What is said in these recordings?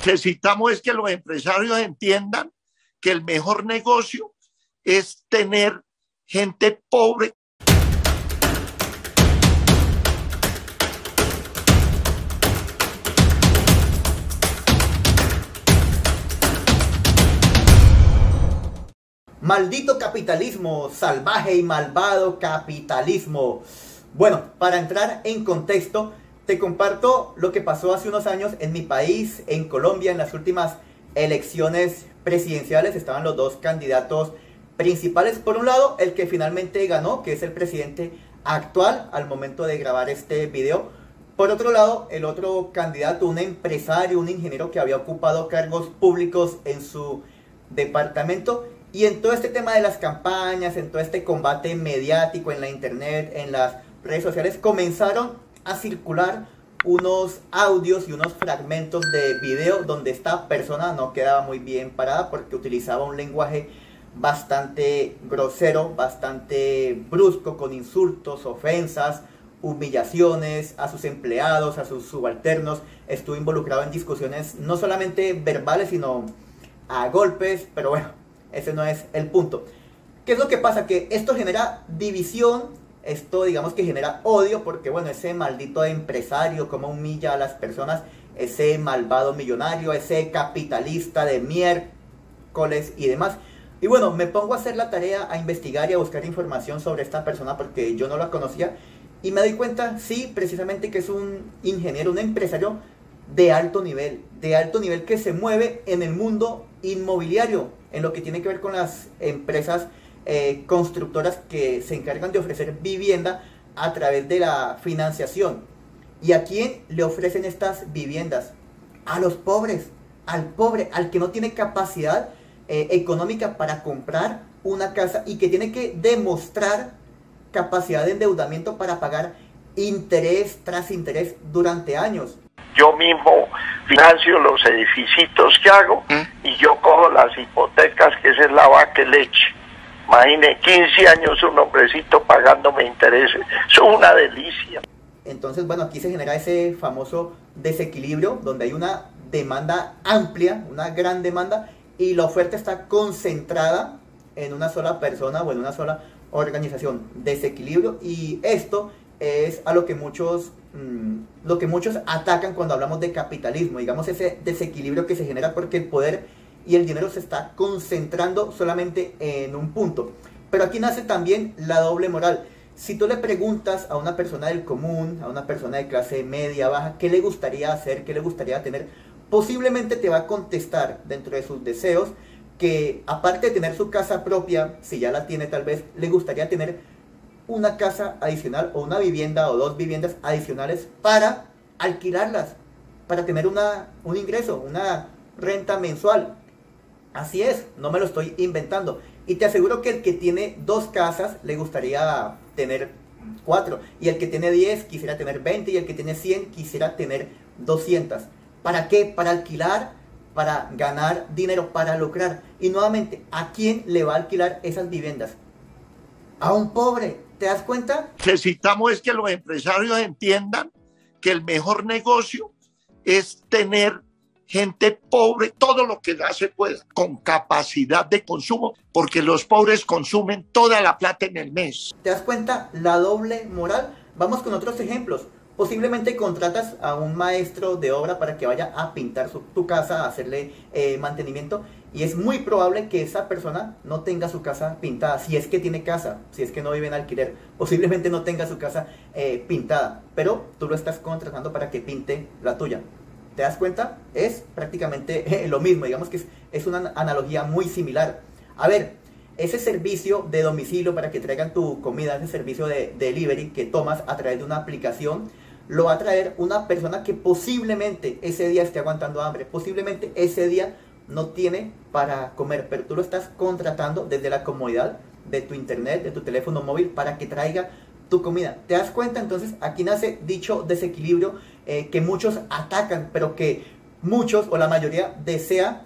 Necesitamos es que los empresarios entiendan que el mejor negocio es tener gente pobre. Maldito capitalismo, salvaje y malvado capitalismo. Bueno, para entrar en contexto, te comparto lo que pasó hace unos años en mi país, en Colombia, en las últimas elecciones presidenciales. Estaban los dos candidatos principales. Por un lado, el que finalmente ganó, que es el presidente actual al momento de grabar este video. Por otro lado, el otro candidato, un empresario, un ingeniero que había ocupado cargos públicos en su departamento. Y en todo este tema de las campañas, en todo este combate mediático en la internet, en las redes sociales, comenzaron a circular unos audios y unos fragmentos de video donde esta persona no quedaba muy bien parada porque utilizaba un lenguaje bastante grosero, bastante brusco, con insultos, ofensas, humillaciones a sus empleados, a sus subalternos. Estuvo involucrado en discusiones no solamente verbales, sino a golpes, pero bueno, ese no es el punto. ¿Qué es lo que pasa? Que esto genera división, esto digamos que genera odio, porque bueno, ese maldito empresario como humilla a las personas, ese malvado millonario, ese capitalista de miércoles y demás. Y bueno, me pongo a hacer la tarea, a investigar y a buscar información sobre esta persona porque yo no la conocía. Y me doy cuenta, sí, precisamente que es un ingeniero, un empresario de alto nivel que se mueve en el mundo inmobiliario, en lo que tiene que ver con las empresas constructoras que se encargan de ofrecer vivienda a través de la financiación. ¿Y a quién le ofrecen estas viviendas? A los pobres, al pobre, al que no tiene capacidad económica para comprar una casa y que tiene que demostrar capacidad de endeudamiento para pagar interés tras interés durante años. Yo mismo financio los edificios que hago y yo cojo las hipotecas, que esa es la vaca leche. Imagine, 15 años un hombrecito pagándome intereses. Eso es una delicia. Entonces, bueno, aquí se genera ese famoso desequilibrio donde hay una demanda amplia, una gran demanda, y la oferta está concentrada en una sola persona o en una sola organización. Desequilibrio, y esto es a lo que muchos atacan cuando hablamos de capitalismo, digamos ese desequilibrio que se genera porque el poder y el dinero se está concentrando solamente en un punto. Pero aquí nace también la doble moral. Si tú le preguntas a una persona del común, a una persona de clase media, baja, qué le gustaría hacer, qué le gustaría tener, posiblemente te va a contestar dentro de sus deseos que aparte de tener su casa propia, si ya la tiene tal vez, le gustaría tener una casa adicional o una vivienda o dos viviendas adicionales para alquilarlas, para tener un ingreso, una renta mensual. Así es, no me lo estoy inventando. Y te aseguro que el que tiene dos casas le gustaría tener 4. Y el que tiene 10 quisiera tener 20. Y el que tiene 100 quisiera tener 200. ¿Para qué? Para alquilar, para ganar dinero, para lucrar. Y nuevamente, ¿a quién le va a alquilar esas viviendas? A un pobre. ¿Te das cuenta? Necesitamos es que los empresarios entiendan que el mejor negocio es tener gente pobre, todo lo que da se puede, con capacidad de consumo, porque los pobres consumen toda la plata en el mes. ¿Te das cuenta? La doble moral. Vamos con otros ejemplos. Posiblemente contratas a un maestro de obra para que vaya a pintar tu casa, a hacerle mantenimiento, y es muy probable que esa persona no tenga su casa pintada, si es que tiene casa, si es que no vive en alquiler, posiblemente no tenga su casa pintada, pero tú lo estás contratando para que pinte la tuya. ¿Te das cuenta? Es prácticamente lo mismo, digamos que es una analogía muy similar. A ver, ese servicio de domicilio para que traigan tu comida, ese servicio de delivery que tomas a través de una aplicación, lo va a traer una persona que posiblemente ese día esté aguantando hambre, posiblemente ese día no tiene para comer, pero tú lo estás contratando desde la comodidad de tu internet, de tu teléfono móvil, para que traiga tu comida. ¿Te das cuenta? Entonces aquí nace dicho desequilibrio que muchos atacan, pero que muchos o la mayoría desea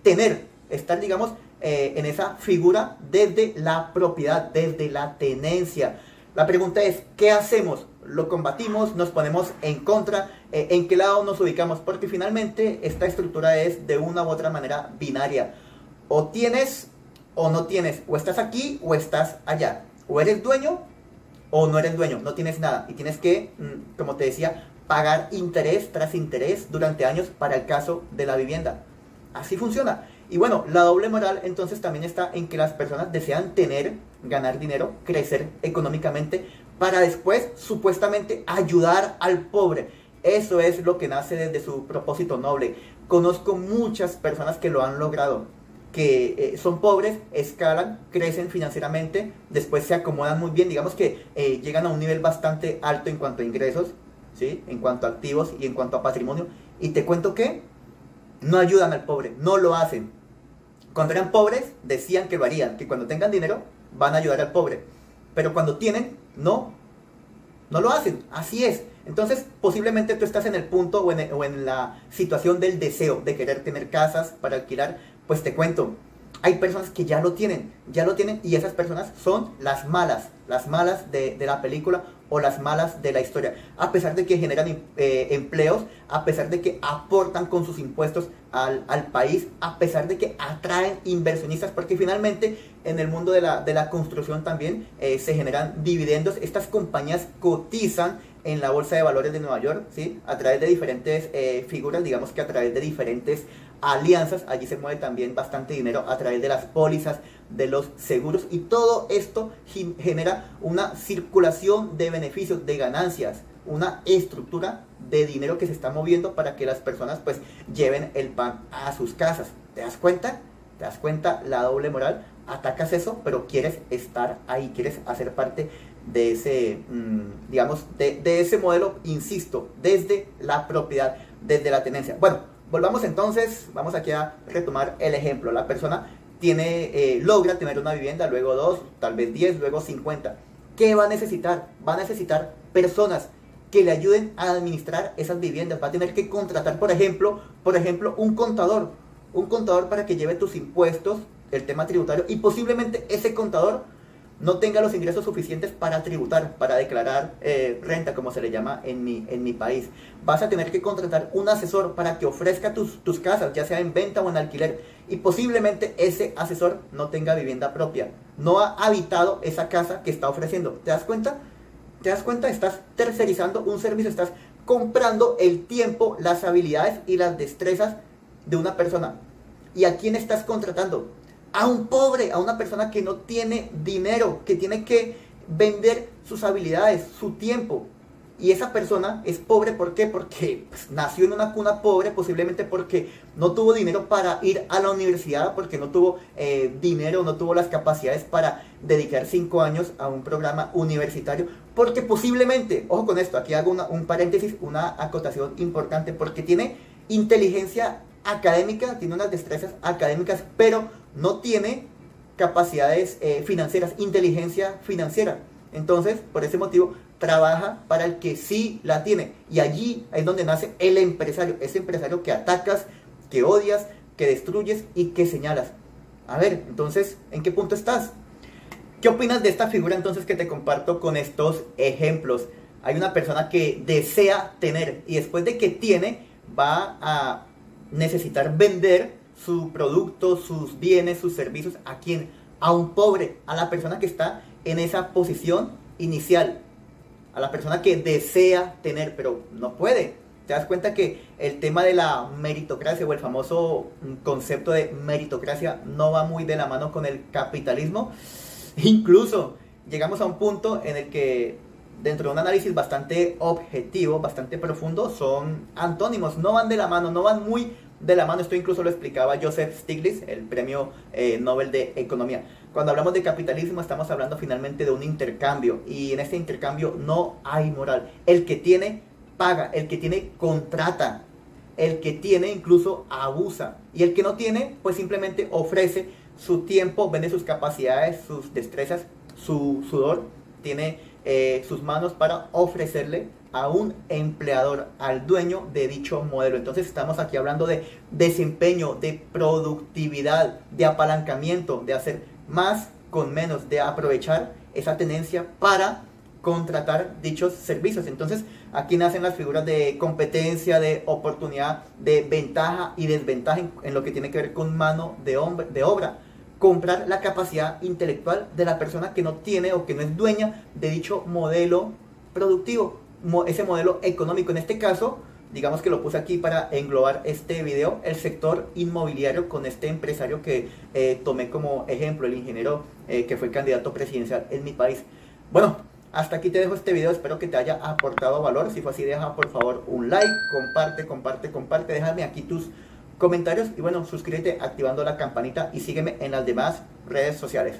tener, estar digamos en esa figura desde la propiedad, desde la tenencia. La pregunta es, ¿qué hacemos? ¿Lo combatimos? ¿Nos ponemos en contra? ¿En qué lado nos ubicamos? Porque finalmente esta estructura es de una u otra manera binaria. O tienes o no tienes. O estás aquí o estás allá. O eres dueño o no eres dueño. No tienes nada. Y tienes que, como te decía, pagar interés tras interés durante años para el caso de la vivienda. Así funciona. Y bueno, la doble moral entonces también está en que las personas desean tener, ganar dinero, crecer económicamente para después supuestamente ayudar al pobre. Eso es lo que nace desde su propósito noble. Conozco muchas personas que lo han logrado, que son pobres, escalan, crecen financieramente, después se acomodan muy bien, digamos que llegan a un nivel bastante alto en cuanto a ingresos, ¿sí? En cuanto a activos y en cuanto a patrimonio. Y te cuento que no ayudan al pobre, no lo hacen. Cuando eran pobres decían que lo harían, que cuando tengan dinero van a ayudar al pobre. Pero cuando tienen, no lo hacen. Así es. Entonces posiblemente tú estás en el punto o en la situación del deseo de querer tener casas para alquilar. Pues te cuento, hay personas que ya lo tienen y esas personas son las malas de la película o las malas de la historia. A pesar de que generan empleos, a pesar de que aportan con sus impuestos al país, a pesar de que atraen inversionistas, porque finalmente en el mundo de la construcción también se generan dividendos. Estas compañías cotizan en la Bolsa de Valores de Nueva York, ¿sí? A través de diferentes figuras, digamos que a través de diferentes alianzas. Allí se mueve también bastante dinero a través de las pólizas, de los seguros, y todo esto genera una circulación de beneficios, de ganancias, una estructura de dinero que se está moviendo para que las personas pues lleven el pan a sus casas. ¿Te das cuenta? ¿Te das cuenta la doble moral? Atacas eso, pero quieres estar ahí, quieres hacer parte de ese, digamos, de ese modelo, insisto, desde la propiedad, desde la tenencia. Bueno, volvamos entonces, vamos aquí a retomar el ejemplo. La persona logra tener una vivienda, luego 2, tal vez 10, luego 50. ¿Qué va a necesitar? Va a necesitar personas que le ayuden a administrar esas viviendas. Va a tener que contratar, por ejemplo, un contador para que lleve tus impuestos, el tema tributario, y posiblemente ese contador no tenga los ingresos suficientes para tributar, para declarar renta, como se le llama en mi país. Vas a tener que contratar un asesor para que ofrezca tus casas, ya sea en venta o en alquiler, y posiblemente ese asesor no tenga vivienda propia, no ha habitado esa casa que está ofreciendo. ¿Te das cuenta? ¿Te das cuenta? Estás tercerizando un servicio, estás comprando el tiempo, las habilidades y las destrezas de una persona. ¿Y a quién estás contratando? A un pobre, a una persona que no tiene dinero, que tiene que vender sus habilidades, su tiempo. Y esa persona es pobre, ¿por qué? Porque pues, nació en una cuna pobre, posiblemente porque no tuvo dinero para ir a la universidad, porque no tuvo dinero, no tuvo las capacidades para dedicar 5 años a un programa universitario, porque posiblemente, ojo con esto, aquí hago un paréntesis, una acotación importante, porque tiene inteligencia académica, tiene unas destrezas académicas, pero no tiene capacidades financieras, inteligencia financiera. Entonces, por ese motivo, trabaja para el que sí la tiene. Y allí es donde nace el empresario, ese empresario que atacas, que odias, que destruyes y que señalas. A ver, entonces, ¿en qué punto estás? ¿Qué opinas de esta figura entonces que te comparto con estos ejemplos? Hay una persona que desea tener y después de que tiene, va a necesitar vender su producto, sus bienes, sus servicios. ¿A quién? A un pobre, a la persona que está en esa posición inicial, a la persona que desea tener, pero no puede. ¿Te das cuenta que el tema de la meritocracia o el famoso concepto de meritocracia no va muy de la mano con el capitalismo? Incluso llegamos a un punto en el que dentro de un análisis bastante objetivo, bastante profundo, son antónimos, no van de la mano, no van muy de la mano. Esto incluso lo explicaba Joseph Stiglitz, el premio Nobel de Economía. Cuando hablamos de capitalismo estamos hablando finalmente de un intercambio, y en este intercambio no hay moral. El que tiene paga, el que tiene contrata, el que tiene incluso abusa, y el que no tiene pues simplemente ofrece su tiempo, vende sus capacidades, sus destrezas, su sudor, tiene sus manos para ofrecerle a un empleador, al dueño de dicho modelo. Entonces estamos aquí hablando de desempeño, de productividad, de apalancamiento, de hacer más con menos, de aprovechar esa tenencia para contratar dichos servicios. Entonces aquí nacen las figuras de competencia, de oportunidad, de ventaja y desventaja en lo que tiene que ver con mano de obra. Comprar la capacidad intelectual de la persona que no tiene o que no es dueña de dicho modelo productivo, ese modelo económico. En este caso, digamos que lo puse aquí para englobar este video, el sector inmobiliario, con este empresario que tomé como ejemplo, el ingeniero que fue candidato presidencial en mi país. Bueno, hasta aquí te dejo este video, espero que te haya aportado valor. Si fue así, deja por favor un like, comparte, déjame aquí tus comentarios y bueno, suscríbete activando la campanita y sígueme en las demás redes sociales.